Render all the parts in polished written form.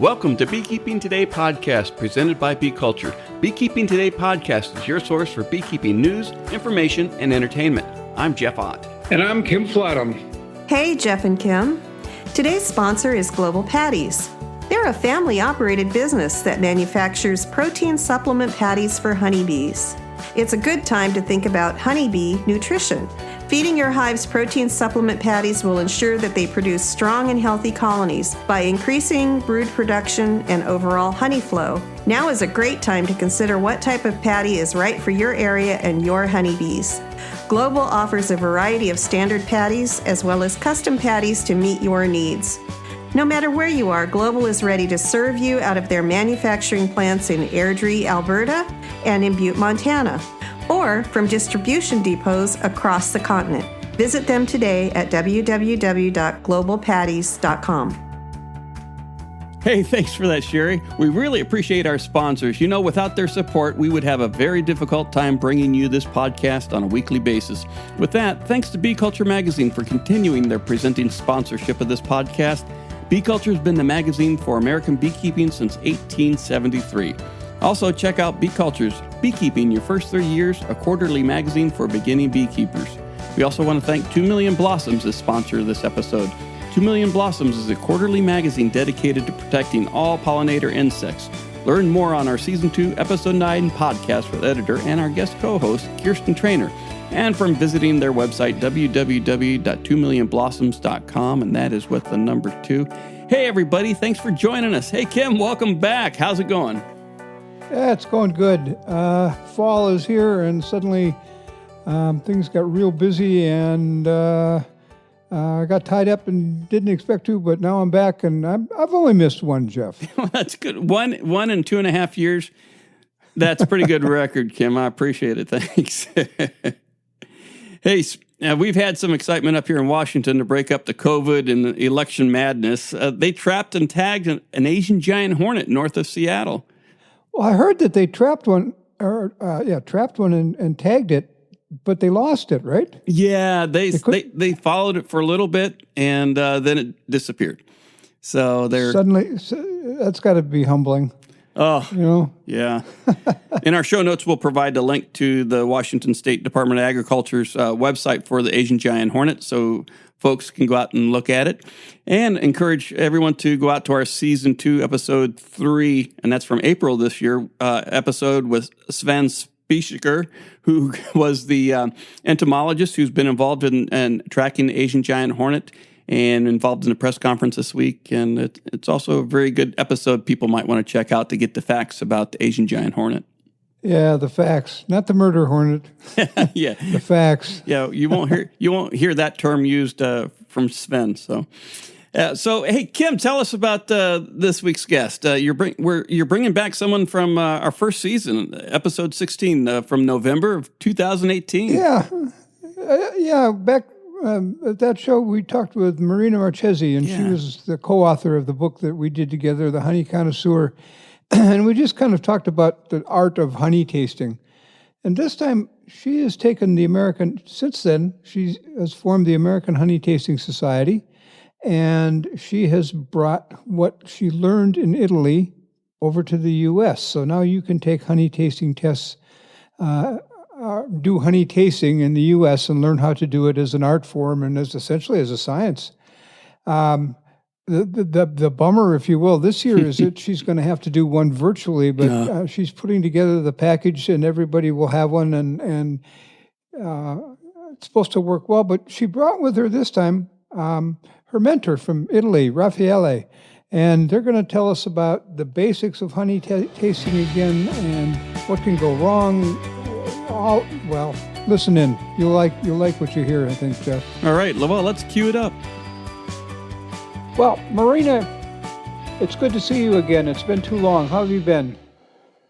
Welcome to Beekeeping Today podcast presented by Bee Culture. Beekeeping Today podcast is your source for beekeeping news, information, and entertainment. I'm Jeff Ott. And I'm Kim Flatham. Hey, Jeff and Kim. Today's sponsor is Global Patties. They're a family-operated business that manufactures protein supplement patties for honeybees. It's a good time to think about honeybee nutrition. Feeding your hives protein supplement patties will ensure that they produce strong and healthy colonies by increasing brood production and overall honey flow. Now is a great time to consider what type of patty is right for your area and your honeybees. Global offers a variety of standard patties as well as custom patties to meet your needs. No matter where you are, Global is ready to serve you out of their manufacturing plants in Airdrie, Alberta, and in Butte, Montana, or from distribution depots across the continent. Visit them today at www.globalpatties.com. Hey, thanks for that, Sherry. We really appreciate our sponsors. You know, without their support, we would have a very difficult time bringing you this podcast on a weekly basis. With that, thanks to Bee Culture Magazine for continuing their presenting sponsorship of this podcast. Bee Culture has been the magazine for American beekeeping since 1873. Also, check out Bee Culture's Beekeeping Your First 3 Years, a quarterly magazine for beginning beekeepers. We also want to thank 2 Million Blossoms as sponsor of this episode. 2 Million Blossoms is a quarterly magazine dedicated to protecting all pollinator insects. Learn more on our Season 2, Episode 9 podcast with editor and our guest co-host, Kirsten Trainer, and from visiting their website, www.2millionblossoms.com, and that is with the number 2. Hey, everybody, thanks for joining us. Hey, Kim, welcome back. How's it going? Yeah, it's going good. Fall is here, and suddenly things got real busy, and I got tied up and didn't expect to, but now I'm back, and I've only missed one, Jeff. Well, that's good. One in 2.5 years. That's a pretty good record, Kim. I appreciate it. Thanks. Hey, we've had some excitement up here in Washington to break up the COVID and the election madness. They trapped and tagged an Asian giant hornet north of Seattle. Well, I heard that they trapped one and tagged it, but they lost it, right? Yeah, they followed it for a little bit, and then it disappeared. So they're suddenly that's got to be humbling. Oh, you know, yeah. In our show notes, we'll provide a link to the Washington State Department of Agriculture's website for the Asian giant hornet, so folks can go out and look at it. And encourage everyone to go out to our Season 2, Episode 3, and that's from April this year, episode with Sven Spiesker, who was the entomologist who's been involved in tracking the Asian giant hornet and involved in a press conference this week. And it's also a very good episode people might want to check out to get the facts about the Asian giant hornet. Yeah, the facts, not the murder hornet. Yeah, the facts. Yeah, you won't hear that term used from Sven. So hey, Kim, tell us about this week's guest. You're bringing back someone from our first season, episode 16 from November of 2018. Yeah. Back at that show, we talked with Marina Marchese, and she was the co-author of the book that we did together, The Honey Connoisseur. And we just kind of talked about the art of honey tasting. And this time, she has taken since then, she has formed the American Honey Tasting Society, and she has brought what she learned in Italy over to the U.S. So now you can take honey tasting tests, do honey tasting in the U.S. and learn how to do it as an art form and essentially as a science. The bummer, if you will, this year is that she's going to have to do one virtually, but she's putting together the package and everybody will have one, and it's supposed to work well. But she brought with her this time her mentor from Italy, Raffaele, and they're going to tell us about the basics of honey tasting again and what can go wrong. Well, listen in. You'll like what you hear, I think, Jeff. All right, well, let's cue it up. Well, Marina, it's good to see you again. It's been too long. How have you been?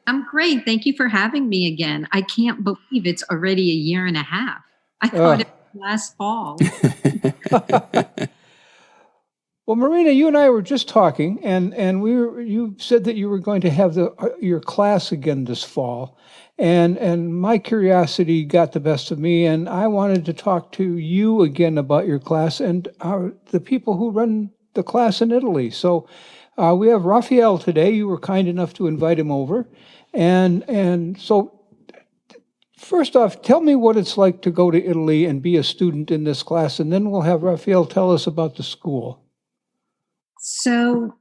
I'm great. Thank you for having me again. I can't believe it's already a year and a half. I thought it was last fall. Well, Marina, you and I were just talking, and you said that you were going to have your class again this fall, and my curiosity got the best of me, and I wanted to talk to you again about your class and the people who run the class in Italy. So We have Raphael today. You were kind enough to invite him over. And so first off, tell me what it's like to go to Italy and be a student in this class, and then we'll have Raphael tell us about the school. So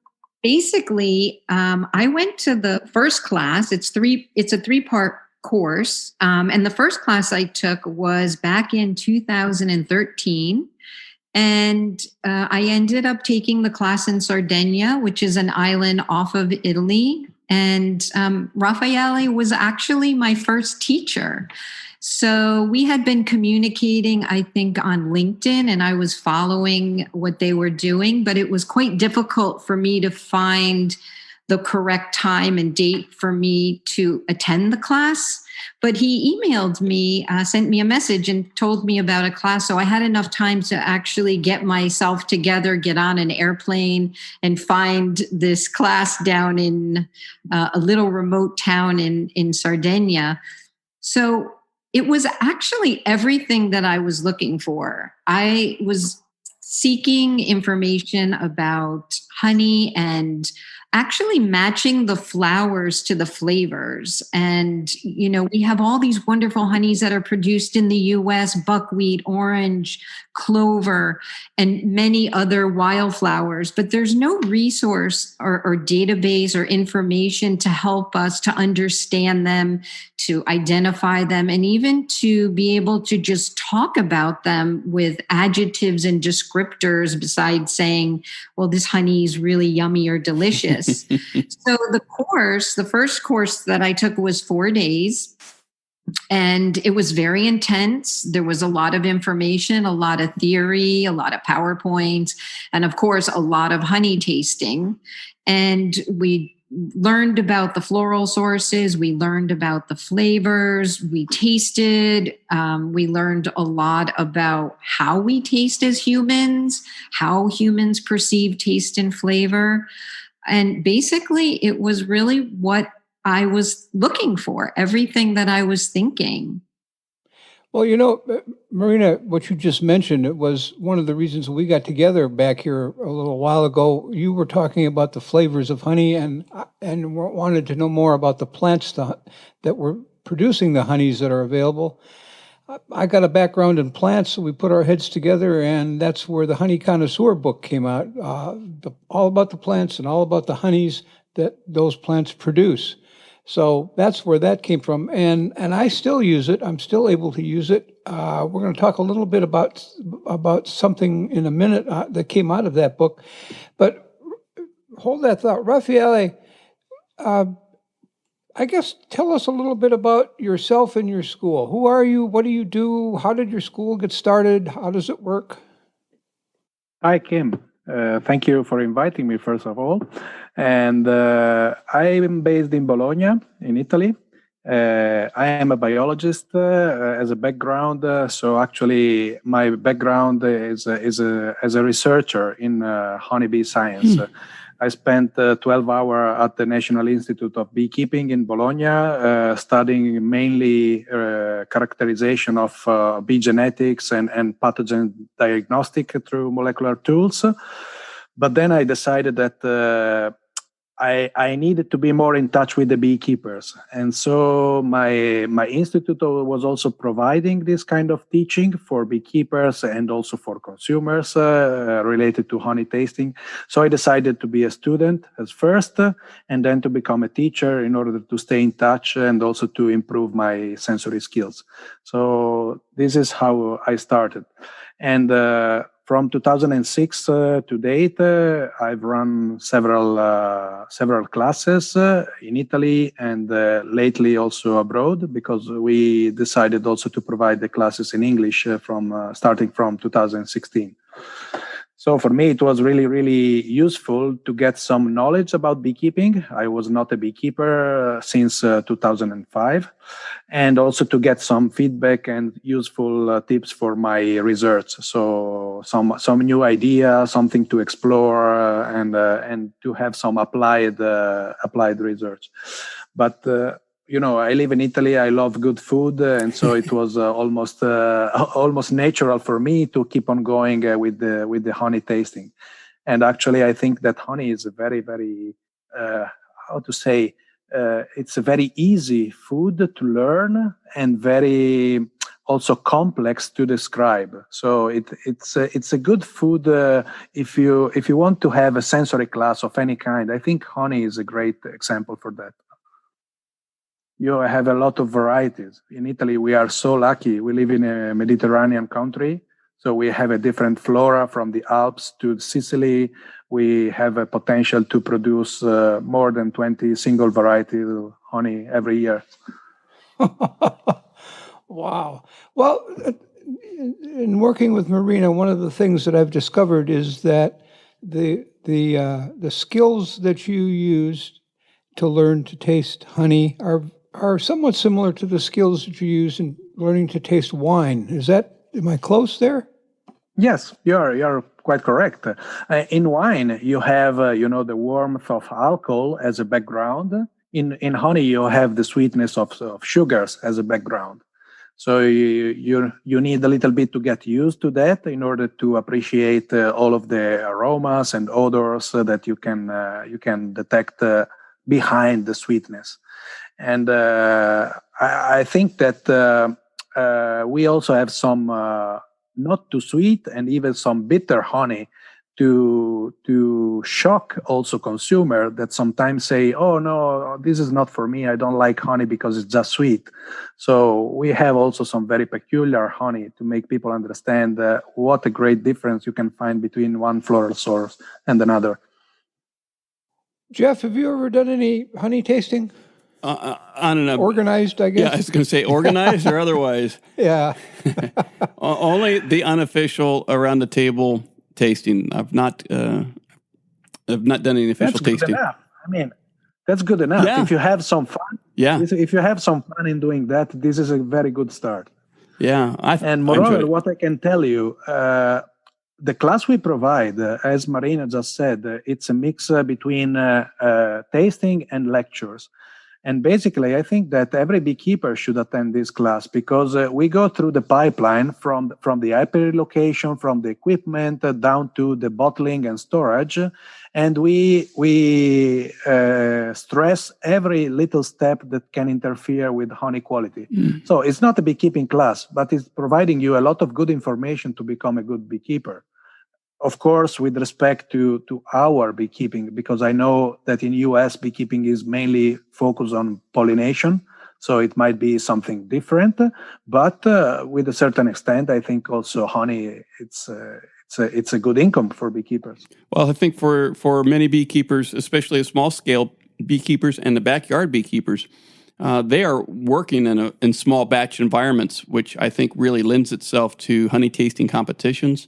basically, I went to the first class. It's a 3-part course. And the first class I took was back in 2013. And I ended up taking the class in Sardinia, which is an island off of Italy. And Raffaele was actually my first teacher. So we had been communicating, I think, on LinkedIn, and I was following what they were doing, but it was quite difficult for me to find the correct time and date for me to attend the class. But he emailed me, sent me a message and told me about a class. So I had enough time to actually get myself together, get on an airplane and find this class down in a little remote town in Sardinia. So it was actually everything that I was looking for. I was seeking information about honey and actually matching the flowers to the flavors. And, we have all these wonderful honeys that are produced in the US, buckwheat, orange, clover, and many other wildflowers, but there's no resource or database or information to help us to understand them, to identify them, and even to be able to just talk about them with adjectives and descriptors besides saying, well, this honey is really yummy or delicious. So the first course that I took was 4 days. And it was very intense. There was a lot of information, a lot of theory, a lot of PowerPoints, and of course, a lot of honey tasting. And we learned about the floral sources. We learned about the flavors. We tasted. We learned a lot about how we taste as humans, how humans perceive taste and flavor. And basically, it was really what I was looking for, everything that I was thinking. Well, Marina, what you just mentioned, it was one of the reasons we got together back here a little while ago. You were talking about the flavors of honey and wanted to know more about the plants that were producing the honeys that are available. I got a background in plants, so we put our heads together, and that's where the Honey Connoisseur book came out, all about the plants and all about the honeys that those plants produce. So that's where that came from, and I still use it. I'm still able to use it. We're going to talk a little bit about something in a minute that came out of that book, but hold that thought. Raffaele, I guess tell us a little bit about yourself and your school. Who are you? What do you do? How did your school get started? How does it work? Hi, Kim. Thank you for inviting me, first of all. And I am based in Bologna, in Italy. I am a biologist as a background. So actually, my background is as a researcher in honeybee science. I spent 12 hours at the National Institute of Beekeeping in Bologna, studying mainly characterization of bee genetics and pathogen diagnostic through molecular tools. But then I decided that I needed to be more in touch with the beekeepers. And so my institute was also providing this kind of teaching for beekeepers and also for consumers related to honey tasting. So I decided to be a student as first, and then to become a teacher in order to stay in touch and also to improve my sensory skills. So this is how I started. And from 2006 to date, I've run several classes in Italy and lately also abroad, because we decided also to provide the classes in English starting from 2016. So for me, it was really, really useful to get some knowledge about beekeeping. I was not a beekeeper since 2005, and also to get some feedback and useful tips for my research. So some new idea, something to explore, and to have some applied research. But I live in Italy. I love good food, and so it was almost natural for me to keep on going with the honey tasting. And actually, I think that honey is a very, very, it's a very easy food to learn and very also complex to describe. So it's a good food if you want to have a sensory class of any kind. I think honey is a great example for that. You have a lot of varieties. In Italy, we are so lucky. We live in a Mediterranean country. So we have a different flora from the Alps to Sicily. We have a potential to produce more than 20 single varieties of honey every year. Wow. Well, in working with Marina, one of the things that I've discovered is that the skills that you use to learn to taste honey are somewhat similar to the skills that you use in learning to taste wine. Am I close there? Yes, you're quite correct. In wine, you have the warmth of alcohol as a background. In honey, you have the sweetness of sugars as a background. So you need a little bit to get used to that in order to appreciate all of the aromas and odors that you can detect behind the sweetness. And I think that we also have some not too sweet and even some bitter honey to shock also consumer that sometimes say, oh no, this is not for me. I don't like honey because it's just sweet. So we have also some very peculiar honey to make people understand what a great difference you can find between one floral source and another. Jeff, have you ever done any honey tasting? On an organized, I guess. Yeah, I was going to say organized or otherwise. Yeah. Only the unofficial around the table tasting. I've not done any official tasting. Good enough. I mean, that's good enough. Yeah. If you have some fun. Yeah. If you have some fun in doing that, this is a very good start. Yeah. And moreover, what I can tell you, the class we provide, as Marina just said, it's a mix between tasting and lectures. And basically, I think that every beekeeper should attend this class because we go through the pipeline from the apiary location, from the equipment down to the bottling and storage, and we stress every little step that can interfere with honey quality. So it's not a beekeeping class, but it's providing you a lot of good information to become a good beekeeper. Of course, with respect to our beekeeping, because I know that in US, beekeeping is mainly focused on pollination. So it might be something different, but with a certain extent, I think also honey, it's a good income for beekeepers. Well, I think for many beekeepers, especially small scale beekeepers and the backyard beekeepers, they are working in small batch environments, which I think really lends itself to honey tasting competitions.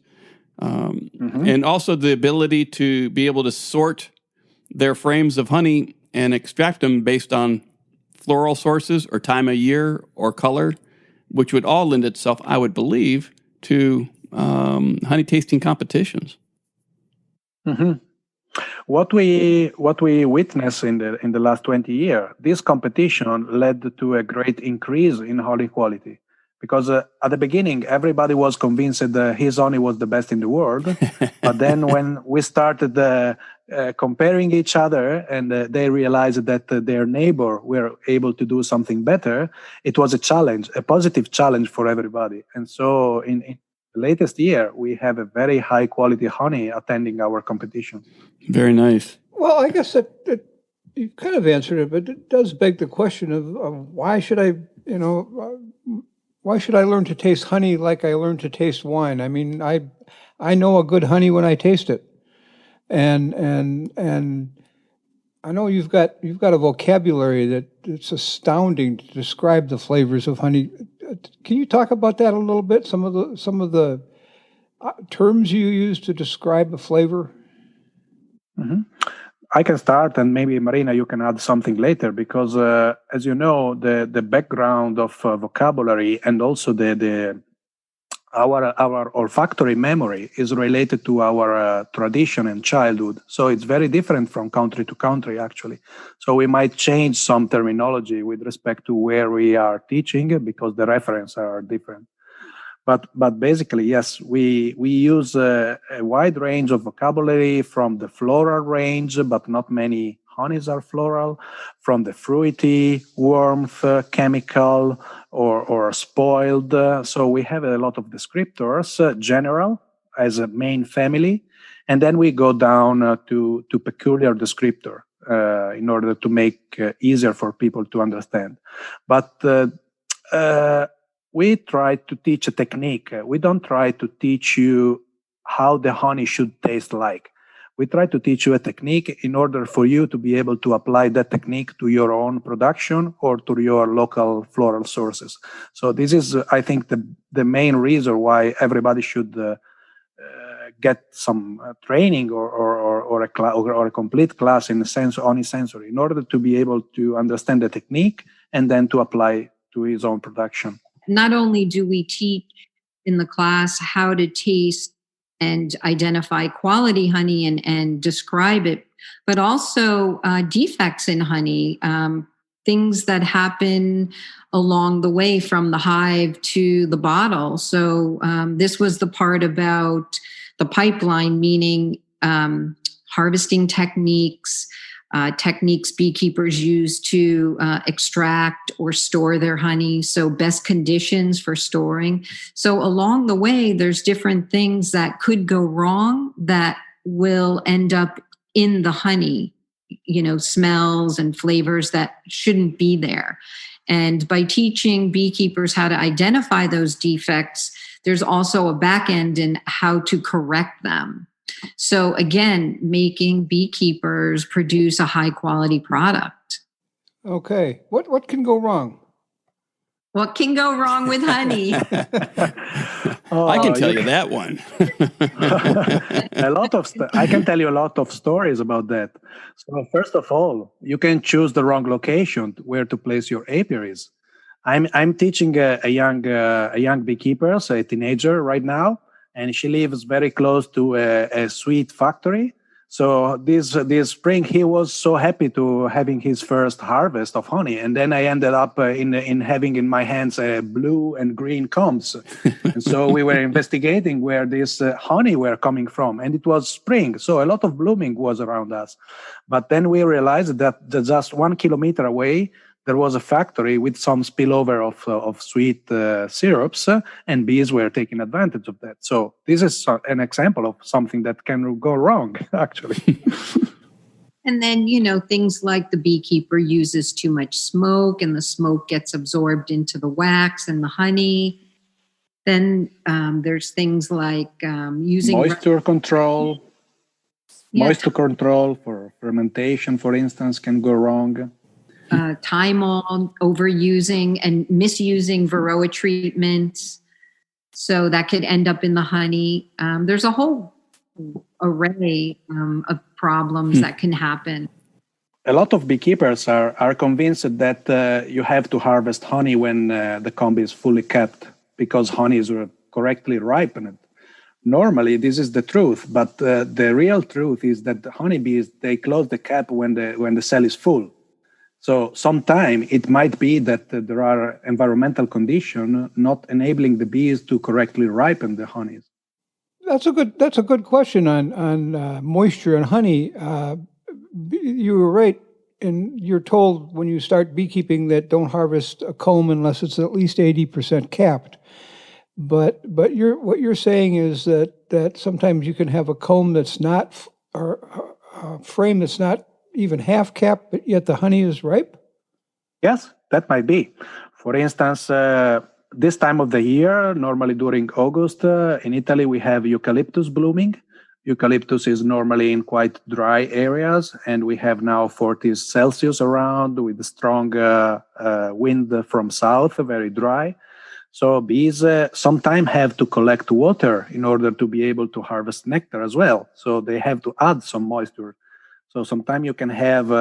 And also the ability to be able to sort their frames of honey and extract them based on floral sources or time of year or color, which would all lend itself, I would believe, to honey tasting competitions. What we witnessed in the last 20 years, this competition led to a great increase in honey quality. Because at the beginning, everybody was convinced that his honey was the best in the world. But then when we started comparing each other and they realized that their neighbor were able to do something better, it was a challenge, a positive challenge for everybody. And so in the latest year, we have a very high quality honey attending our competition. Very nice. Well, I guess that you kind of answered it, but it does beg the question of why should I, why should I learn to taste honey like I learned to taste wine? I mean, I know a good honey when I taste it, and I know you've got a vocabulary that it's astounding to describe the flavors of honey. Can you talk about that a little bit? Some of the terms you use to describe a flavor. I can start, and maybe Marina, you can add something later, because as you know, the background of vocabulary and also our olfactory memory is related to our tradition and childhood. So it's very different from country to country, actually. So we might change some terminology with respect to where we are teaching because the references are different. But basically, yes, we use a wide range of vocabulary from the floral range, but not many honeys are floral, from the fruity, warmth, chemical, or spoiled. So we have a lot of descriptors, general as a main family, and then we go down to peculiar descriptor in order to make easier for people to understand. But we try to teach a technique. We don't try to teach you how the honey should taste like. We try to teach you a technique in order for you to be able to apply that technique to your own production or to your local floral sources. So this is, I think, the main reason why everybody should get some training or a complete class in honey sensory in order to be able to understand the technique and then to apply to his own production. Not only do we teach in the class how to taste and identify quality honey and describe it, but also defects in honey, things that happen along the way from the hive to the bottle. So this was the part about the pipeline, meaning harvesting techniques, techniques beekeepers use to extract or store their honey. So best conditions for storing. So along the way, there's different things that could go wrong that will end up in the honey, smells and flavors that shouldn't be there. And by teaching beekeepers how to identify those defects, there's also a back end in how to correct them. So again, making beekeepers produce a high quality product. Okay. What can go wrong? What can go wrong with honey? I can tell you that one. I can tell you a lot of stories about that. So first of all, you can choose the wrong location where to place your apiaries. I'm teaching a young beekeeper, so a teenager right now, and she lives very close to a sweet factory. So this spring, he was so happy to having his first harvest of honey, and then I ended up in having in my hands blue and green combs. And so we were investigating where this honey were coming from, and it was spring, so a lot of blooming was around us. But then we realized that just 1 kilometer away, there was a factory with some spillover of sweet syrups, and bees were taking advantage of that. So this is an example of something that can go wrong, actually. And then, things like the beekeeper uses too much smoke and the smoke gets absorbed into the wax and the honey. Then there's things like using moisture control. Moisture control for fermentation, for instance, can go wrong. Thymol, overusing and misusing varroa treatments. So that could end up in the honey. There's a whole array of problems that can happen. A lot of beekeepers are convinced that you have to harvest honey when the comb is fully kept because honey is correctly ripened. Normally, this is the truth, but the real truth is that the honeybees, they close the cap when the cell is full. So sometime it might be that there are environmental conditions not enabling the bees to correctly ripen the honeys. That's a good question on moisture and honey. You were right, and you're told when you start beekeeping that don't harvest a comb unless it's at least 80% capped. But what you're saying is that sometimes you can have a comb that's not, or a frame that's not even half capped, but yet the honey is ripe? Yes, that might be. For instance, this time of the year, normally during August, in Italy, we have eucalyptus blooming. Eucalyptus is normally in quite dry areas, and we have now 40 Celsius around with strong wind from south, very dry. So bees sometimes have to collect water in order to be able to harvest nectar as well. So they have to add some moisture. So sometimes you can have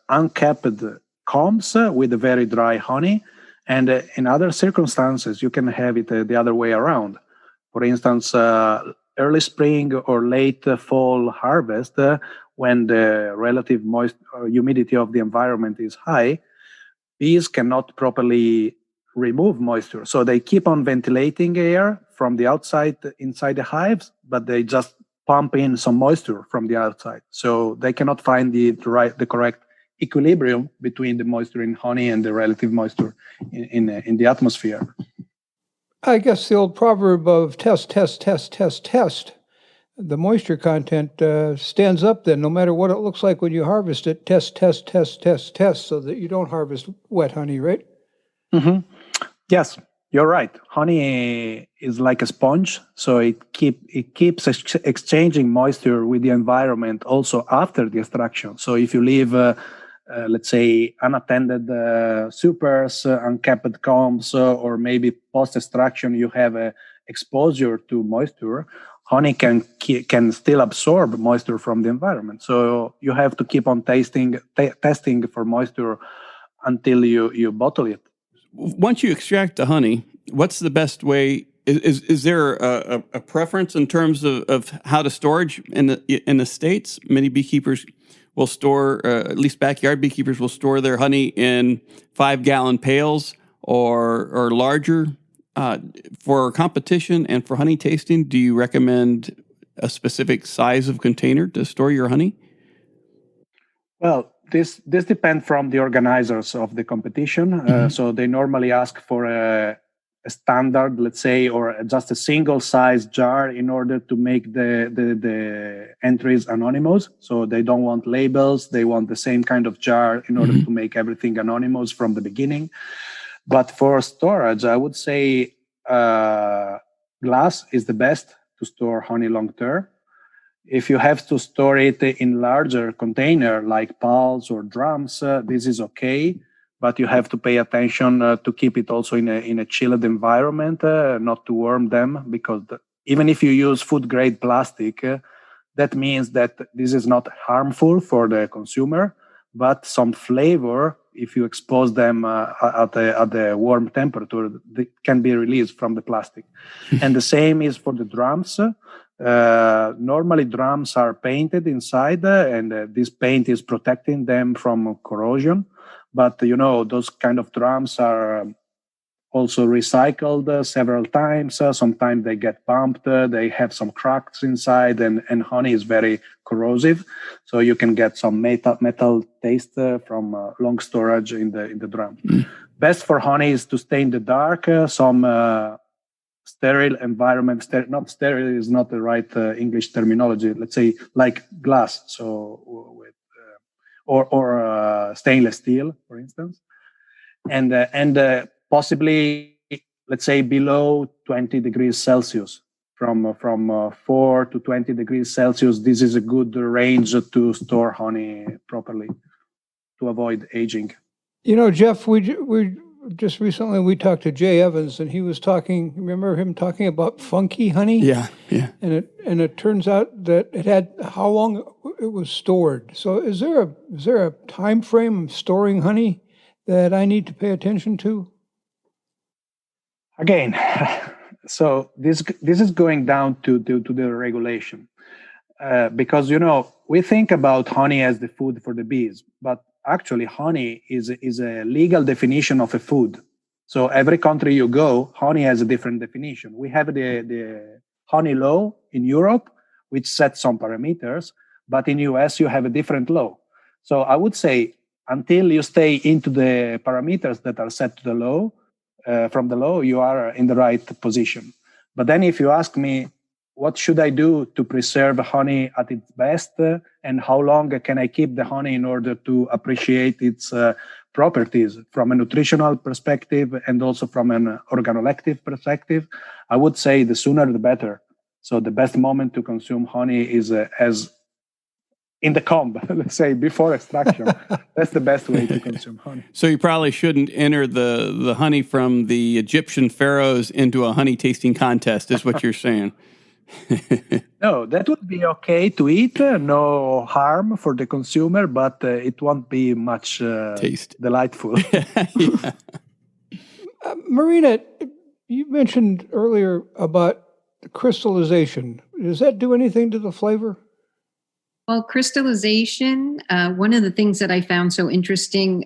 uncapped combs with very dry honey, and in other circumstances, you can have it the other way around. For instance, early spring or late fall harvest, when the relative humidity of the environment is high, bees cannot properly remove moisture. So they keep on ventilating air from the outside inside the hives, but they just pump in some moisture from the outside. So they cannot find the correct equilibrium between the moisture in honey and the relative moisture in the atmosphere. I guess the old proverb of test, the moisture content stands up then, no matter what it looks like when you harvest it, test, so that you don't harvest wet honey, right? Mm-hmm. Yes, you're right. Honey is like a sponge, so it keeps exchanging moisture with the environment also after the extraction. So if you leave, let's say, unattended supers, uncapped combs, or maybe post-extraction, you have exposure to moisture. Honey can still absorb moisture from the environment. So you have to keep on testing for moisture until you bottle it. Once you extract the honey, what's the best way? Is there a preference in terms of how to storage in the States? Many beekeepers will store, at least backyard beekeepers will store their honey in 5-gallon pails or larger. For competition and for honey tasting, do you recommend a specific size of container to store your honey? Well, this depends from the organizers of the competition. So they normally ask for a standard, let's say, or just a single size jar in order to make the entries anonymous. So they don't want labels. They want the same kind of jar in order to make everything anonymous from the beginning. But for storage, I would say glass is the best to store honey long term. If you have to store it in larger container like pulls or drums, this is okay. But you have to pay attention to keep it also in a chilled environment, not to warm them, because even if you use food grade plastic, that means that this is not harmful for the consumer, but some flavor, if you expose them at the warm temperature, they can be released from the plastic. And the same is for the drums. Normally drums are painted inside, and this paint is protecting them from corrosion. But those kind of drums are also recycled several times. Sometimes they get bumped, they have some cracks inside, and honey is very corrosive. So you can get some metal taste from long storage in the drum. Best for honey is to stay in the dark, some sterile environment. Not sterile is not the right English terminology. Let's say like glass, so with or stainless steel, for instance, and possibly, let's say, below 20 degrees Celsius. From 4 to 20 degrees Celsius, this is a good range to store honey properly to avoid aging. Jeff, we just recently we talked to Jay Evans, and he was talking. Remember him talking about funky honey? Yeah. And it turns out that it had how long it was stored. So is there a time frame of storing honey that I need to pay attention to? Again, so this is going down to the regulation, because we think about honey as the food for the bees, but actually honey is a legal definition of a food. So every country you go, honey has a different definition. We have the honey law in Europe, which sets some parameters, but in US you have a different law. So I would say until you stay into the parameters that are set to the law, from the law, you are in the right position. But then if you ask me, what should I do to preserve honey at its best, and how long can I keep the honey in order to appreciate its properties from a nutritional perspective and also from an organoleptic perspective, I would say the sooner the better. So the best moment to consume honey is as in the comb, let's say, before extraction. That's the best way to consume honey. So you probably shouldn't enter the honey from the Egyptian pharaohs into a honey tasting contest, is what you're saying. No, that would be okay to eat, no harm for the consumer, but it won't be much delightful. Yeah. Marina, you mentioned earlier about crystallization. Does that do anything to the flavor? Well, crystallization, one of the things that I found so interesting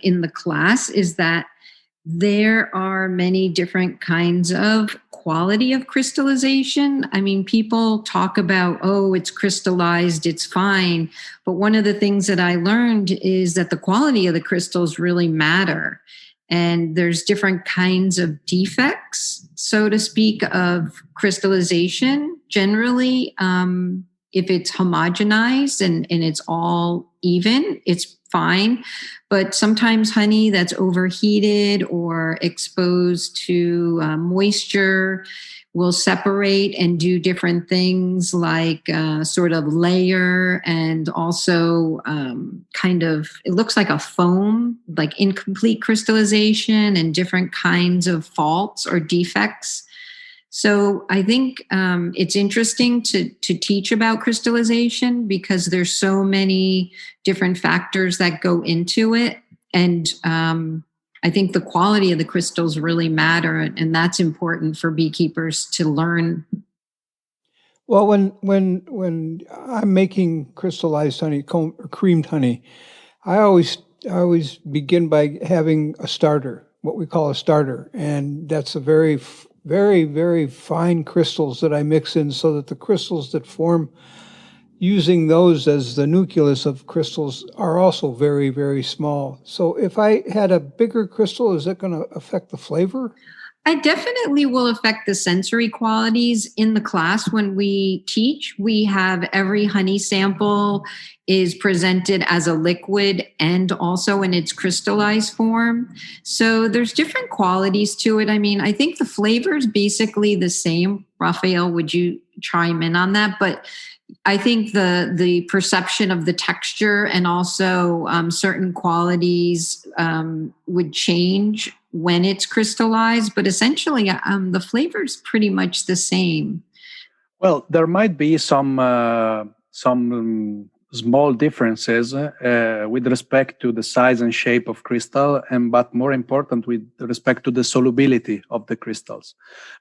in the class is that There are many different kinds of quality of crystallization. I mean, people talk about, oh, it's crystallized, it's fine. But one of the things that I learned is that the quality of the crystals really matter. And there's different kinds of defects, so to speak, of crystallization. Generally, if it's homogenized and it's all even, it's fine. But sometimes honey that's overheated or exposed to moisture will separate and do different things like sort of layer and also kind of, it looks like a foam, like incomplete crystallization and different kinds of faults or defects. So I think it's interesting to teach about crystallization because there's so many different factors that go into it. And I think the quality of the crystals really matter. And that's important for beekeepers to learn. Well, when I'm making crystallized honey, creamed honey, I always begin by having a starter, what we call a starter. And that's a very, very fine crystals that I mix in so that the crystals that form using those as the nucleus of crystals are also very, very small. So if I had a bigger crystal, is that going to affect the flavor? I definitely will affect the sensory qualities in the class. When we teach, we have every honey sample is presented as a liquid and also in its crystallized form. So there's different qualities to it. I mean, I think the flavor is basically the same. Raphael, would you chime in on that? But I think the perception of the texture and also certain qualities would change when it's crystallized, but essentially the flavor is pretty much the same. Well, there might be some small differences with respect to the size and shape of crystal, but more important with respect to the solubility of the crystals.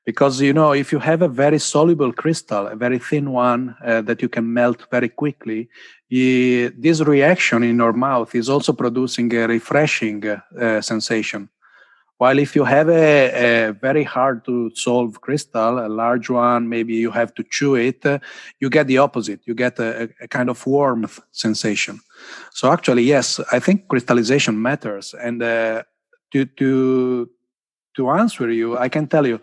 Because, if you have a very soluble crystal, a very thin one that you can melt very quickly, this reaction in your mouth is also producing a refreshing sensation. While if you have a very hard to solve crystal, a large one, maybe you have to chew it, you get the opposite. You get a kind of warmth sensation. So actually, yes, I think crystallization matters. And to answer you, I can tell you,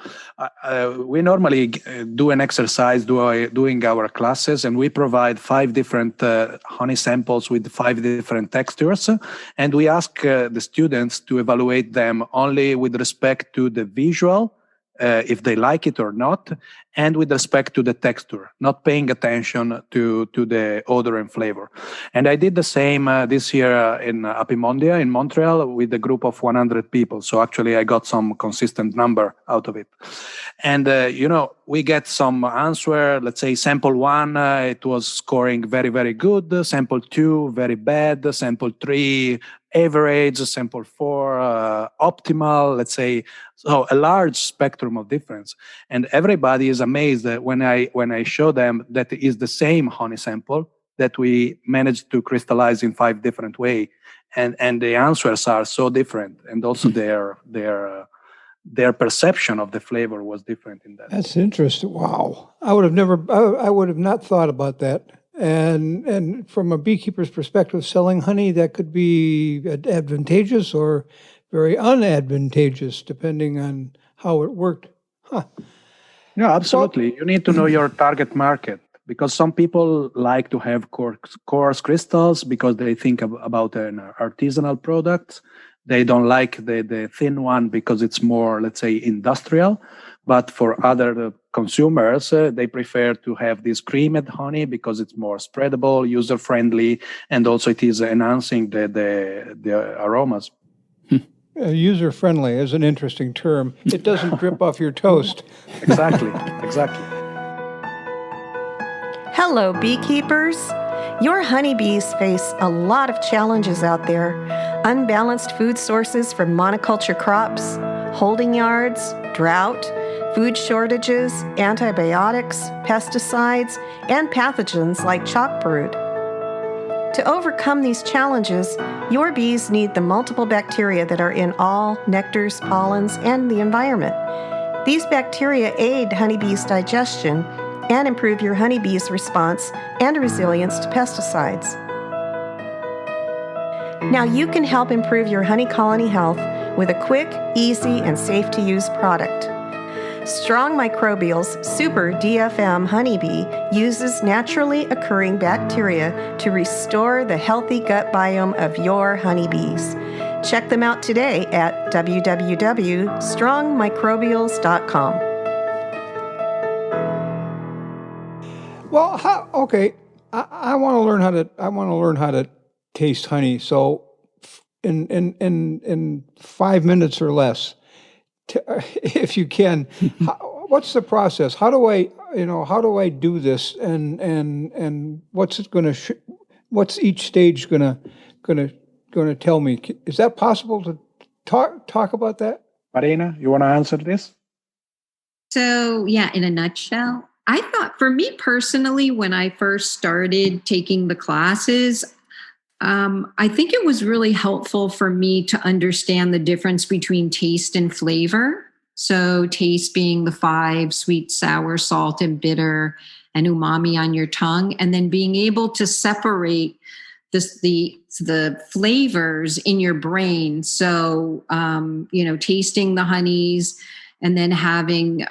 we normally do an exercise doing our classes, and we provide 5 different honey samples with 5 different textures, and we ask the students to evaluate them only with respect to the visual, if they like it or not, and with respect to the texture, not paying attention to the odor and flavor. And I did the same this year in Apimondia in Montreal with a group of 100 people. So actually I got some consistent number out of it. And, we get some answer. Let's say sample 1, it was scoring very, very good. Sample 2, very bad. Sample 3, average. Sample 4, optimal, let's say. So a large spectrum of difference. And everybody is amazed that when I show them that it is the same honey sample that we managed to crystallize in 5 different ways. And the answers are so different. And also their perception of the flavor was different in that. That's interesting. Wow. I would have not thought about that. And from a beekeeper's perspective, selling honey, that could be advantageous or very unadvantageous, depending on how it worked. Huh. Yeah, absolutely. You need to know your target market, because some people like to have coarse crystals because they think about an artisanal product. They don't like the thin one because it's more, let's say, industrial. But for other consumers, they prefer to have this creamed honey because it's more spreadable, user-friendly, and also it is enhancing the aromas. User-friendly is an interesting term. It doesn't drip off your toast. Exactly. Hello, beekeepers. Your honeybees face a lot of challenges out there. Unbalanced food sources from monoculture crops, holding yards, drought, food shortages, antibiotics, pesticides, and pathogens like chalk brood. To overcome these challenges, your bees need the multiple bacteria that are in all nectars, pollens, and the environment. These bacteria aid honeybees' digestion and improve your honeybees' response and resilience to pesticides. Now you can help improve your honey colony health with a quick, easy, and safe-to-use product. Strong Microbial's Super DFM Honeybee uses naturally occurring bacteria to restore the healthy gut biome of your honeybees. Check them out today at www.strongmicrobials.com. Well, I want to learn how to. I want to learn how to taste honey. So, in 5 minutes or less, if you can, what's the process? How do I do this? And what's it going to? What's each stage going to tell me? Is that possible to talk about that? Marina, you want to answer this? So, yeah, in a nutshell, I thought for me personally, when I first started taking the classes, I think it was really helpful for me to understand the difference between taste and flavor. So taste being the 5, sweet, sour, salt, and bitter, and umami on your tongue, and then being able to separate the flavors in your brain. So, tasting the honeys and then having,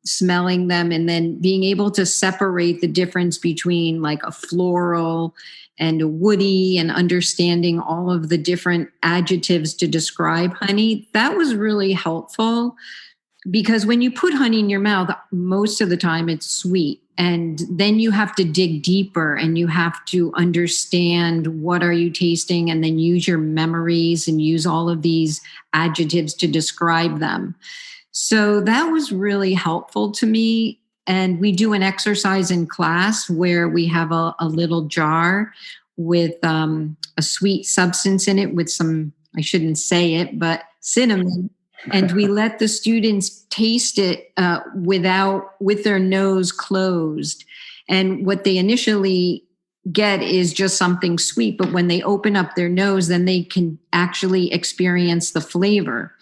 smelling them, and then being able to separate the difference between like a floral and a woody, and understanding all of the different adjectives to describe honey. That was really helpful, because when you put honey in your mouth, most of the time it's sweet. And then you have to dig deeper and you have to understand what are you tasting, and then use your memories and use all of these adjectives to describe them. So that was really helpful to me. And we do an exercise in class where we have a little jar with a sweet substance in it with some, I shouldn't say it, but cinnamon. And we let the students taste it with their nose closed. And what they initially get is just something sweet. But when they open up their nose, then they can actually experience the flavor.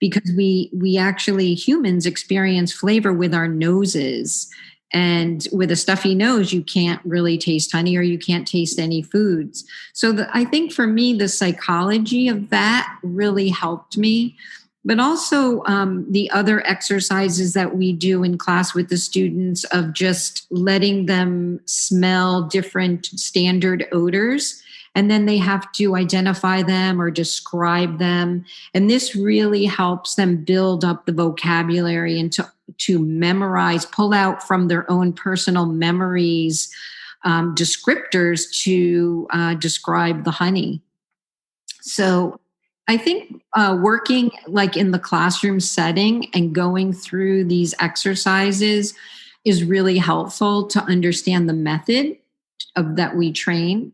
Because we actually, humans, experience flavor with our noses. And with a stuffy nose, you can't really taste honey, or you can't taste any foods. So I think for me, the psychology of that really helped me. But also the other exercises that we do in class with the students of just letting them smell different standard odors. And then they have to identify them or describe them. And this really helps them build up the vocabulary and to memorize, pull out from their own personal memories, descriptors to describe the honey. So I think working like in the classroom setting and going through these exercises is really helpful to understand the method that we train.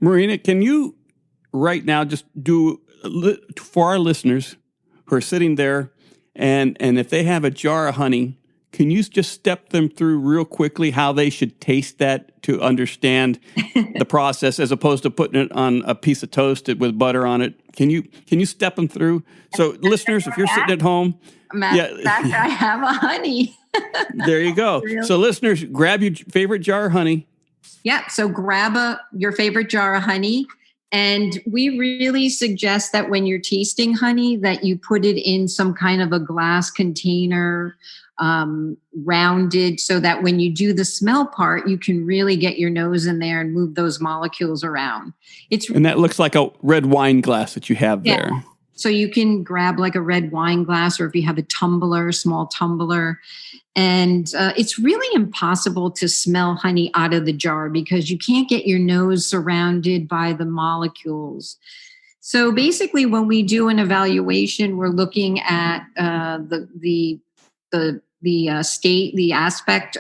Marina, can you right now just do for our listeners who are sitting there, and if they have a jar of honey, can you just step them through real quickly how they should taste that to understand the process, as opposed to putting it on a piece of toast with butter on it? Can you step them through? So listeners, if you're sitting at home, in fact, I have a honey. There you go. Really? So listeners, grab your favorite jar of honey. Yeah, so grab your favorite jar of honey. And we really suggest that when you're tasting honey, that you put it in some kind of a glass container, rounded, so that when you do the smell part, you can really get your nose in there and move those molecules around. And that looks like a red wine glass that you have there. So you can grab like a red wine glass, or if you have a tumbler, small tumbler. And it's really impossible to smell honey out of the jar because you can't get your nose surrounded by the molecules. So basically, when we do an evaluation, we're looking at the state, the aspect,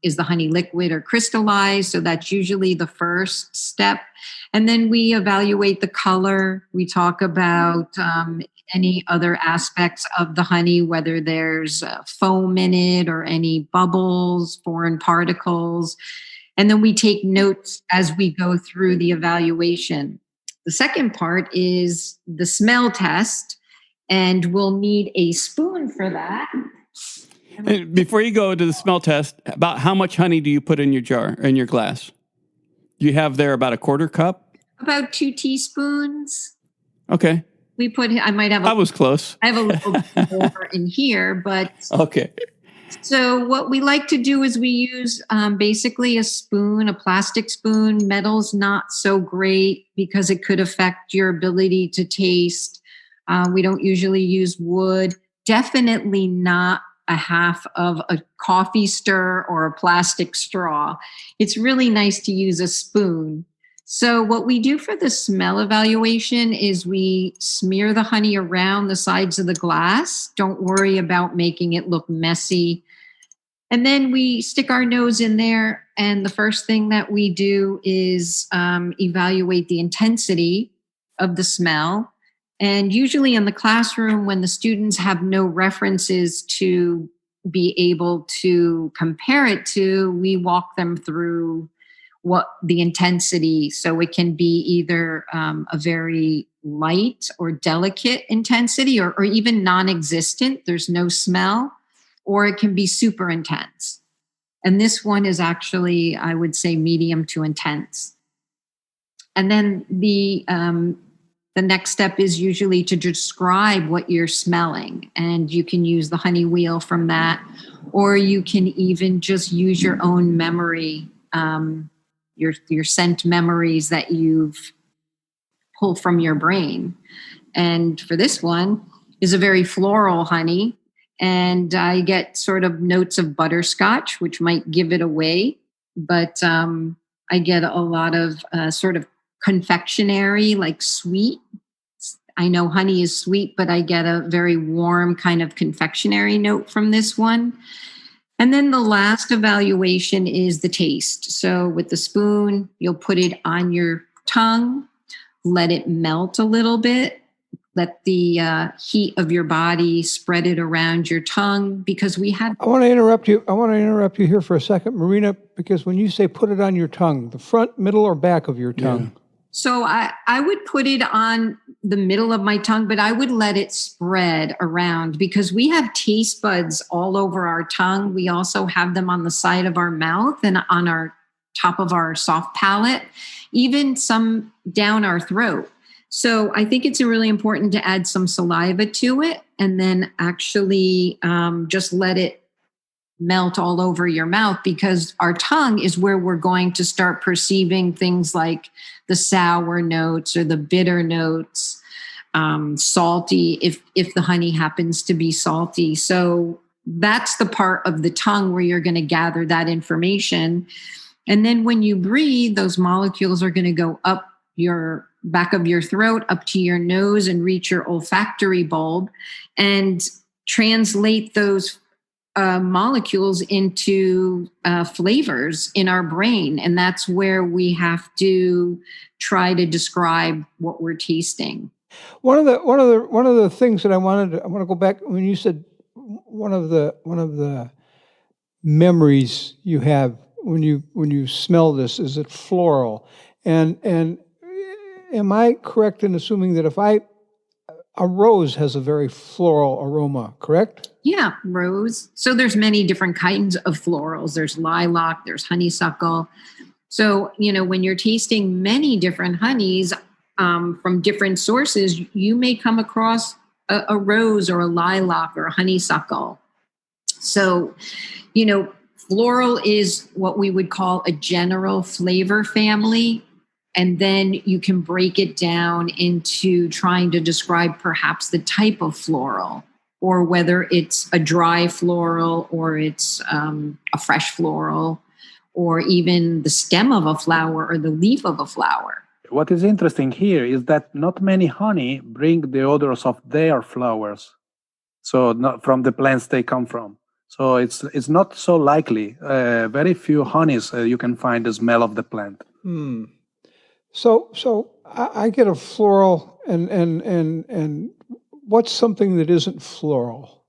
is the honey liquid or crystallized? So that's usually the first step. And then we evaluate the color. We talk about any other aspects of the honey, whether there's foam in it or any bubbles, foreign particles. And then we take notes as we go through the evaluation. The second part is the smell test, and we'll need a spoon for that. And before you go to the smell test, about how much honey do you put in your jar, in your glass? You have there about a quarter cup? About 2 teaspoons. Okay. I was close. I have a little bit more in here, but okay. So what we like to do is we use basically a spoon, a plastic spoon. Metal's not so great because it could affect your ability to taste. We don't usually use wood. Definitely not a half of a coffee stir or a plastic straw. It's really nice to use a spoon. So what we do for the smell evaluation is we smear the honey around the sides of the glass. Don't worry about making it look messy. And then we stick our nose in there. And the first thing that we do is evaluate the intensity of the smell. And usually in the classroom, when the students have no references to be able to compare it to, we walk them through what the intensity. So it can be either a very light or delicate intensity or even non-existent. There's no smell, or it can be super intense. And this one is actually, I would say, medium to intense. And then the next step is usually to describe what you're smelling. And you can use the honey wheel from that, or you can even just use your own memory, your scent memories that you've pulled from your brain. And for this one is a very floral honey. And I get sort of notes of butterscotch, which might give it away. But I get a lot of sort of confectionery, like sweet. I know honey is sweet, but I get a very warm kind of confectionery note from this one. And then the last evaluation is the taste. So with the spoon, you'll put it on your tongue, let it melt a little bit, let the heat of your body spread it around your tongue, because I want to interrupt you. I want to interrupt you here for a second, Marina, because when you say put it on your tongue, the front, middle, or back of your tongue? Yeah. So I would put it on the middle of my tongue, but I would let it spread around because we have taste buds all over our tongue. We also have them on the side of our mouth and on our top of our soft palate, even some down our throat. So I think it's really important to add some saliva to it and then actually just let it melt all over your mouth, because our tongue is where we're going to start perceiving things like the sour notes or the bitter notes, salty, if the honey happens to be salty. So that's the part of the tongue where you're going to gather that information. And then when you breathe, those molecules are going to go up your back of your throat, up to your nose, and reach your olfactory bulb and translate those molecules into flavors in our brain. And that's where we have to try to describe what we're tasting. One of the things that I want to go back when you said one of the memories you have when you smell this is it floral, and am I correct in assuming that a rose has a very floral aroma, correct? Yeah, rose. So there's many different kinds of florals. There's lilac, there's honeysuckle. So, when you're tasting many different honeys from different sources, you may come across a rose or a lilac or a honeysuckle. So, floral is what we would call a general flavor family. And then you can break it down into trying to describe perhaps the type of floral, or whether it's a dry floral or it's a fresh floral, or even the stem of a flower or the leaf of a flower. What is interesting here is that not many honey bring the odors of their flowers, so not from the plants they come from. So it's not so likely. Very few honeys you can find the smell of the plant. So I get a floral, and what's something that isn't floral?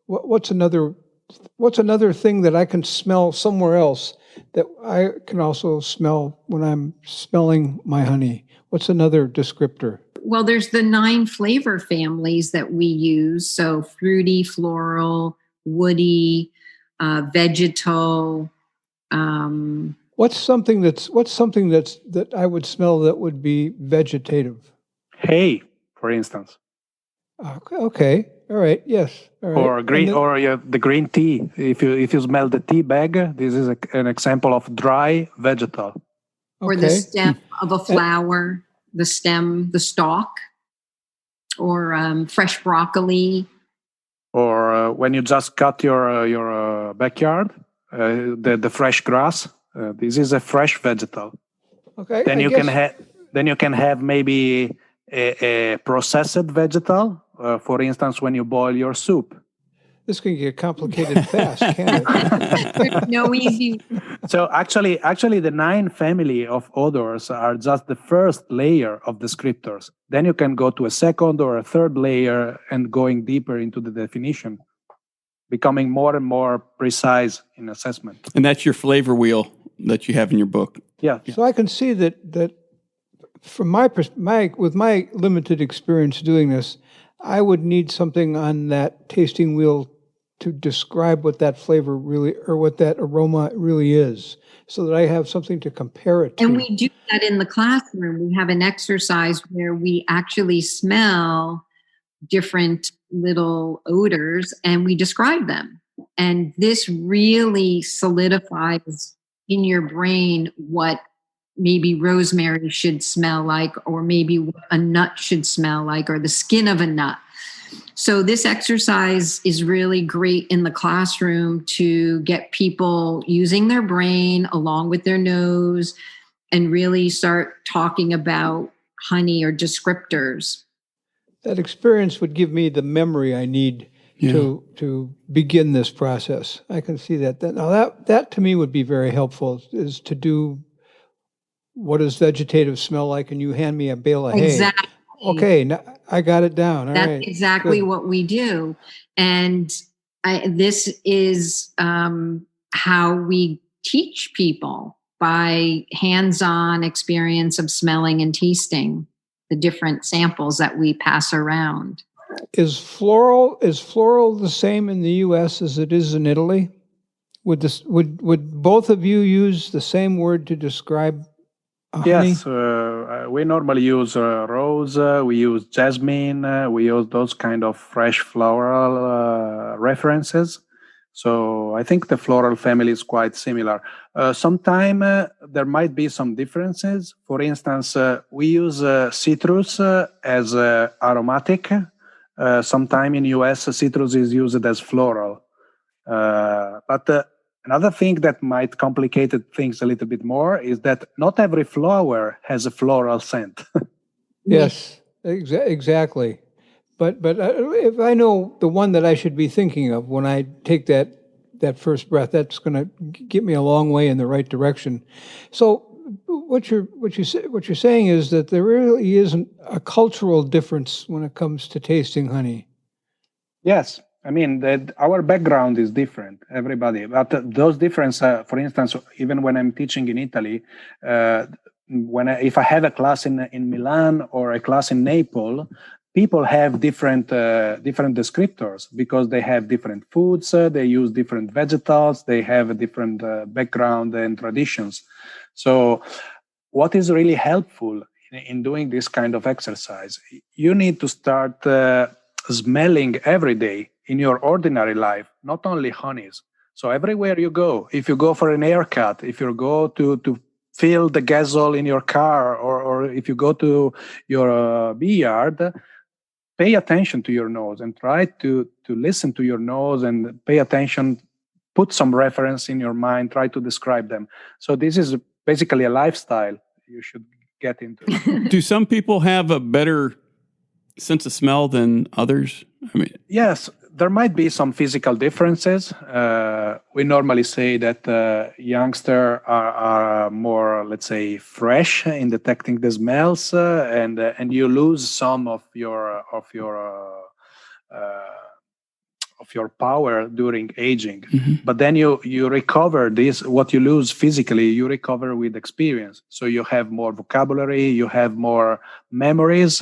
What's another thing that I can smell somewhere else that I can also smell when I'm smelling my honey? What's another descriptor? Well, there's the 9 flavor families that we use. So fruity, floral, woody, vegetal. What's something that I would smell that would be vegetative? Hay, for instance, Okay. All right. Yes. All right. or green, the green tea. If you smell the tea bag, this is an example of dry vegetal. Or the stem of a flower, the stem, the stalk, or fresh broccoli. Or when you just cut your backyard, the fresh grass. This is a fresh vegetal. Okay. Then you can have maybe a processed vegetal. For instance, when you boil your soup. This can get complicated fast, can't it? There's no easy. So actually, the 9 family of odors are just the first layer of descriptors. Then you can go to a second or a third layer and going deeper into the definition, becoming more and more precise in assessment. And that's your flavor wheel that you have in your book. Yeah. So I can see that from with my limited experience doing this, I would need something on that tasting wheel to describe what that flavor really, or what that aroma really is, so that I have something to compare it to. And we do that in the classroom. We have an exercise where we actually smell different little odors and we describe them. And this really solidifies in your brain what maybe rosemary should smell like, or maybe what a nut should smell like, or the skin of a nut. So this exercise is really great in the classroom to get people using their brain along with their nose and really start talking about honey or descriptors. That experience would give me the memory I need to begin this process. I can see that. Now that to me would be very helpful, is to do what does vegetative smell like, and you hand me a bale of hay. Exactly. Okay, now I got it down. That's exactly what we do. And this is how we teach people, by hands-on experience of smelling and tasting the different samples that we pass around. Is floral the same in the U.S. as it is in Italy? Would both of you use the same word to describe honey? Yes, we normally use rose, we use jasmine, we use those kind of fresh floral references. So I think the floral family is quite similar. Sometimes there might be some differences. For instance, we use citrus as aromatic. Sometime in US, citrus is used as floral. But another thing that might complicate things a little bit more is that not every flower has a floral scent. Yes, exactly. But if I know the one that I should be thinking of when I take that first breath, that's going to get me a long way in the right direction. So what you're saying is that there really isn't a cultural difference when it comes to tasting honey. Yes. I mean, our background is different, everybody. But those differences, for instance, even when I'm teaching in Italy, if I have a class in Milan or a class in Naples, people have different descriptors because they have different foods, they use different vegetables, they have a different background and traditions. So what is really helpful in doing this kind of exercise, you need to start smelling every day in your ordinary life, not only honeys. So everywhere you go, if you go for an haircut, if you go to fill the gasol in your car, or if you go to your billiard, pay attention to your nose and try to listen to your nose and pay attention, put some reference in your mind, try to describe them. So this is basically a lifestyle you should get into. Do some people have a better sense of smell than others? I mean, yes, there might be some physical differences. We normally say that youngsters are more, let's say, fresh in detecting the smells, and you lose some of your your power during aging. But then you recover this, what you lose physically, you recover with experience. So you have more vocabulary, you have more memories,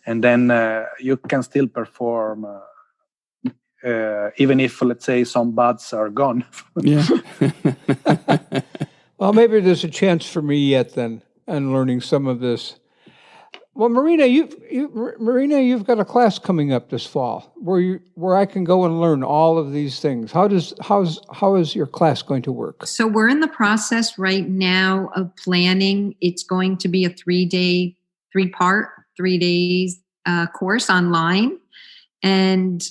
and then you can still perform even if, let's say, some buds are gone. Yeah. Well, maybe there's a chance for me yet then on learning some of this. Well, Marina, you've got a class coming up this fall where I can go and learn all of these things. How is your class going to work? So we're in the process right now of planning. It's going to be a 3 days course online. And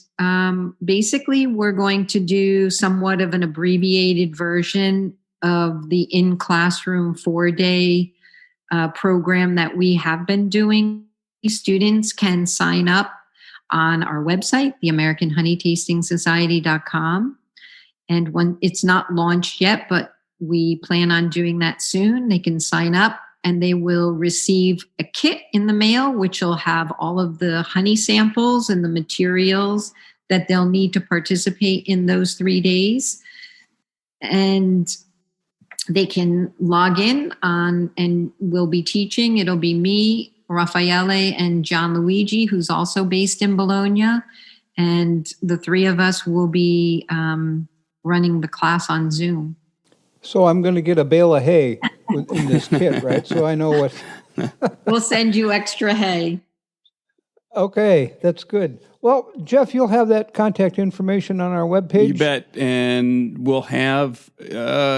basically, we're going to do somewhat of an abbreviated version of the in-classroom 4-day program that we have been doing. Students can sign up on our website, the AmericanHoneyTastingSociety.com. And when it's not launched yet, but we plan on doing that soon, they can sign up and they will receive a kit in the mail, which will have all of the honey samples and the materials that they'll need to participate in those 3 days. And they can log in on, and we'll be teaching. It'll be me, Raffaele, and John Luigi, who's also based in Bologna. And the three of us will be running the class on Zoom. So I'm going to get a bale of hay in this kit, right? So I know what... We'll send you extra hay. Okay, that's good. Well, Jeff, you'll have that contact information on our webpage? You bet. And we'll have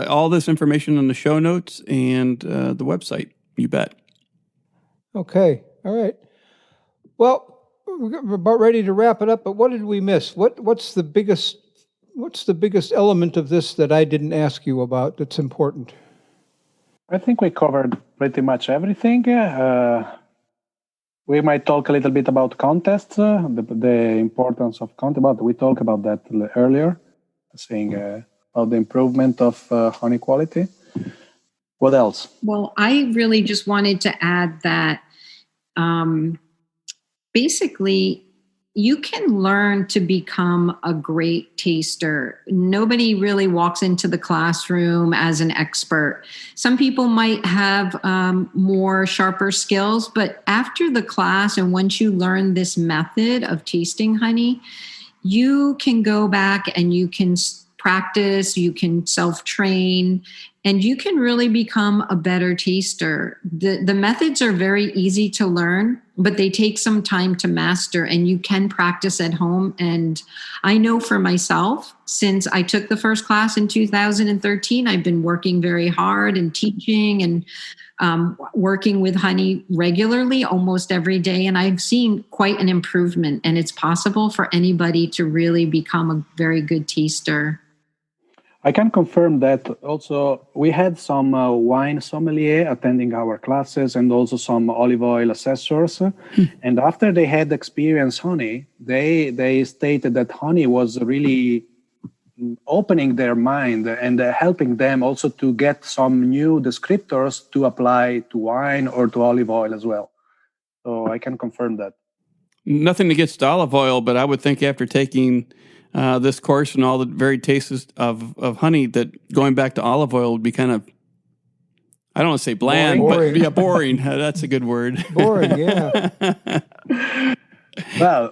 all this information on the show notes and the website. You bet. Okay, all right. Well, we're about ready to wrap it up, but what did we miss? What's the biggest element of this that I didn't ask you about that's important? I think we covered pretty much everything. We might talk a little bit about contests, the importance of contest, but we talked about that earlier, saying about the improvement of honey quality. What else? Well, I really just wanted to add that basically you can learn to become a great taster. Nobody really walks into the classroom as an expert. Some people might have more sharper skills, but after the class and once you learn this method of tasting honey, you can go back and you can practice, you can self-train, and you can really become a better taster. The methods are very easy to learn, but they take some time to master, and you can practice at home. And I know for myself, since I took the first class in 2013, I've been working very hard and teaching and working with honey regularly almost every day. And I've seen quite an improvement, and it's possible for anybody to really become a very good taster. I can confirm that also we had some wine sommelier attending our classes and also some olive oil assessors. And after they had experienced honey, they stated that honey was really opening their mind and helping them also to get some new descriptors to apply to wine or to olive oil as well. So I can confirm that. Nothing against olive oil, but I would think after taking this course and all the varied tastes of honey, that going back to olive oil would be kind of, I don't want to say bland, boring. But yeah, boring. That's a good word. Boring, yeah. Well,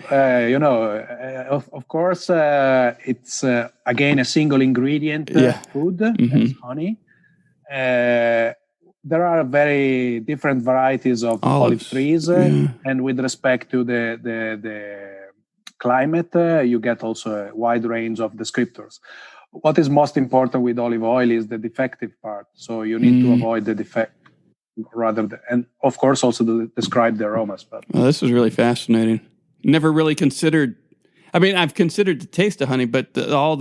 of course, it's again a single ingredient food, that's honey. There are very different varieties of olive trees, and with respect to the climate, you get also a wide range of descriptors. What is most important with olive oil is the defective part. So you need to avoid the defect rather than, and of course also to describe the aromas. But well, this is really fascinating. Never really considered. I mean, I've considered the taste of honey, but I'm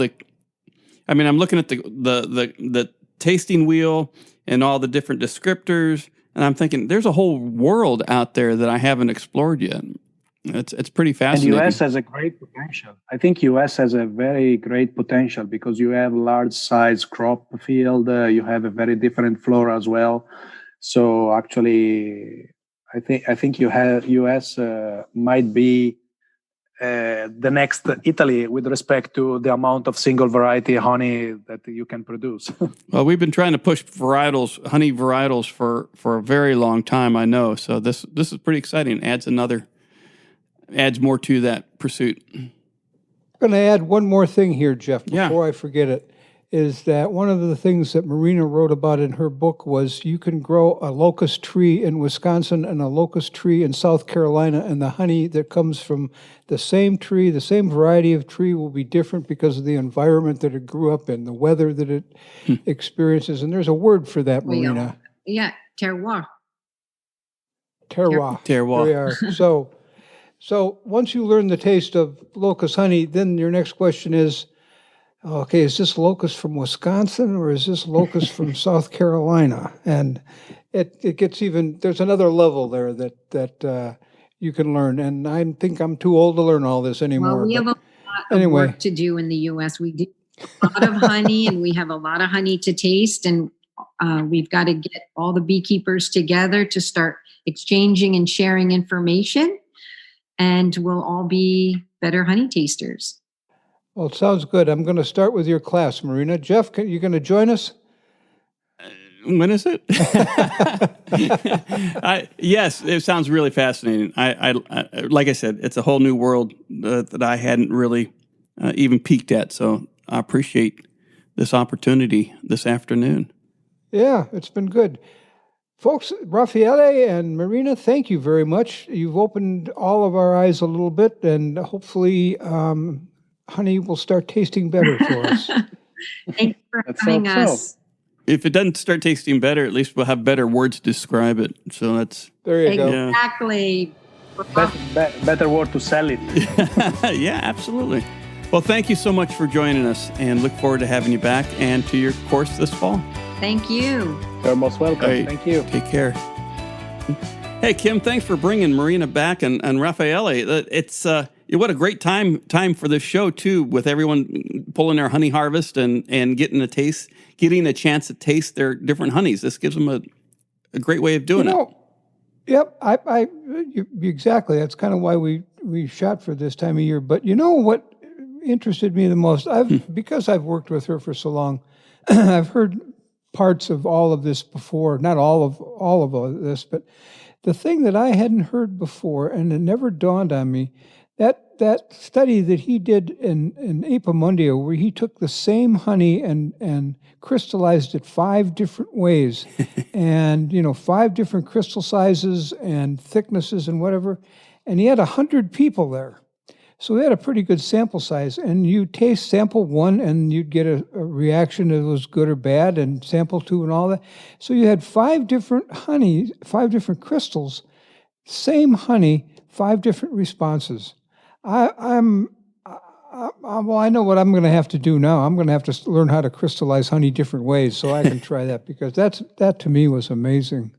looking at the tasting wheel and all the different descriptors, and I'm thinking there's a whole world out there that I haven't explored yet. It's pretty fascinating. And US has a great potential. I think US has a very great potential because you have large size crop field. You have a very different flora as well. So actually, I think US might be the next Italy with respect to the amount of single variety honey that you can produce. Well, we've been trying to push honey varietals for a very long time, I know. So this is pretty exciting. Adds more to that pursuit. I'm going to add one more thing here, Jeff, before I forget it, is that one of the things that Marina wrote about in her book was you can grow a locust tree in Wisconsin and a locust tree in South Carolina, and the honey that comes from the same tree, the same variety of tree, will be different because of the environment that it grew up in, the weather that it experiences. And there's a word for that, Marina. Yeah, terroir. Terroir. Terroir. So once you learn the taste of locust honey, then your next question is, okay, is this locust from Wisconsin or is this locust from South Carolina? And it gets there's another level there that you can learn. And I think I'm too old to learn all this anymore. Well, we have a lot of work to do in the U.S. We do a lot of honey, and we have a lot of honey to taste. And we've got to get all the beekeepers together to start exchanging and sharing information. And we'll all be better honey tasters. Well, it sounds good. I'm going to start with your class, Marina. Jeff, you going to join us? When is it? Yes, it sounds really fascinating. I like I said, it's a whole new world that I hadn't really even peeked at. So I appreciate this opportunity this afternoon. Yeah, it's been good. Folks, Raffaele and Marina, thank you very much. You've opened all of our eyes a little bit, and hopefully honey will start tasting better for us. Thanks for having us. If it doesn't start tasting better, at least we'll have better words to describe it. So there you go. Exactly. Better word to sell it. Yeah, absolutely. Well, thank you so much for joining us, and look forward to having you back and to your course this fall. Thank you. You're most welcome. Right. Thank you. Take care. Hey, Kim, thanks for bringing Marina back and Raffaele. It's what a great time for this show, too, with everyone pulling their honey harvest and getting a chance to taste their different honeys. This gives them a great way of doing it. Yep, exactly. That's kind of why we shot for this time of year. But you know what interested me the most? Because I've worked with her for so long, I've heard parts of all of this before, not all of this, but the thing that I hadn't heard before, and it never dawned on me, that study that he did in Apimundia, where he took the same honey and crystallized it 5 different ways, and 5 different crystal sizes and thicknesses and whatever, and he had 100 people there. So we had a pretty good sample size, and you taste sample 1 and you'd get a reaction that was good or bad, and sample 2 and all that. So you had 5 different honey, 5 different crystals, same honey, 5 different responses. Well, I know what I'm going to have to do now. I'm going to have to learn how to crystallize honey different ways so I can try that, because that to me was amazing.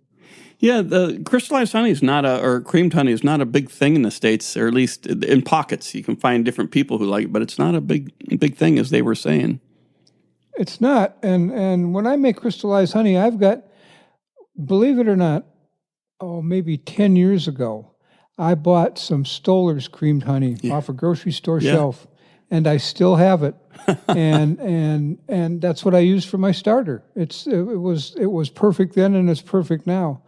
Yeah, the crystallized honey or creamed honey is not a big thing in the States, or at least in pockets. You can find different people who like it, but it's not a big thing, as they were saying. It's not. And when I make crystallized honey, I've got, believe it or not, maybe 10 years ago, I bought some Stoller's creamed honey off a grocery store shelf, and I still have it. and that's what I use for my starter. It was perfect then, and it's perfect now.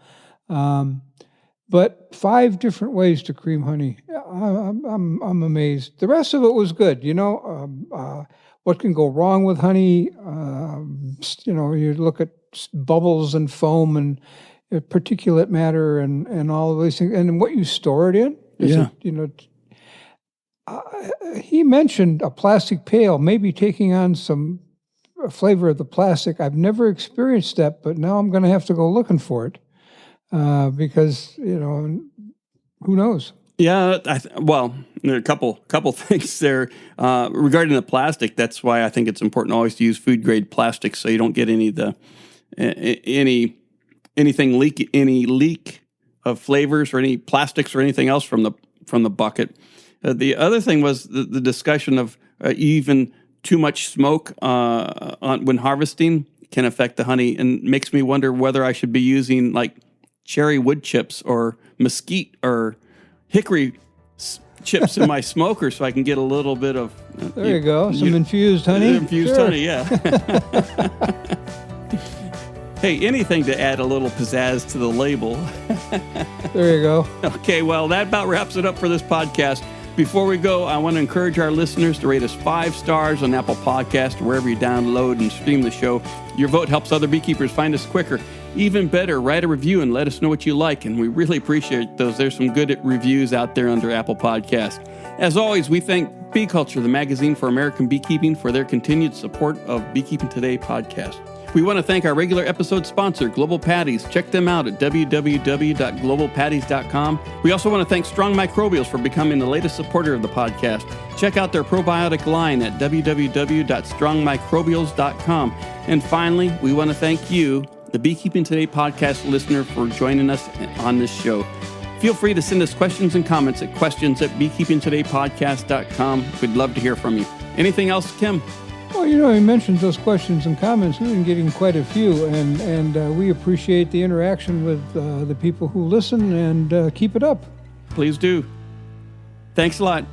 But 5 different ways to cream honey. I'm amazed. The rest of it was good. What can go wrong with honey? You look at bubbles and foam and particulate matter and all of these things, and what you store it in. He mentioned a plastic pail, maybe taking on some flavor of the plastic. I've never experienced that, but now I'm going to have to go looking for it. Because who knows? Yeah, well, there are a couple things there regarding the plastic. That's why I think it's important always to use food grade plastic, so you don't get any leak of flavors or any plastics or anything else from the bucket. The other thing was the discussion of even too much smoke when harvesting can affect the honey, and makes me wonder whether I should be using like cherry wood chips or mesquite or hickory chips in my smoker so I can get a little bit of... There you go. Some infused honey. Infused honey, yeah. Hey, anything to add a little pizzazz to the label. There you go. Okay, well, that about wraps it up for this podcast. Before we go, I want to encourage our listeners to rate us 5 stars on Apple Podcasts or wherever you download and stream the show. Your vote helps other beekeepers find us quicker. Even better, write a review and let us know what you like, and we really appreciate those. There's some good reviews out there under Apple Podcasts. As always, we thank Bee Culture, the magazine for American beekeeping, for their continued support of Beekeeping Today podcast. We want to thank our regular episode sponsor, Global Patties. Check them out at www.globalpatties.com. We also want to thank Strong Microbials for becoming the latest supporter of the podcast. Check out their probiotic line at www.strongmicrobials.com. And finally, we want to thank you, the Beekeeping Today podcast listener, for joining us on this show. Feel free to send us questions and comments at questions@beekeepingtodaypodcast.com. We'd love to hear from you. Anything else, Kim? Well, you mentioned those questions and comments. We've been getting quite a few, and we appreciate the interaction with the people who listen, and keep it up. Please do. Thanks a lot.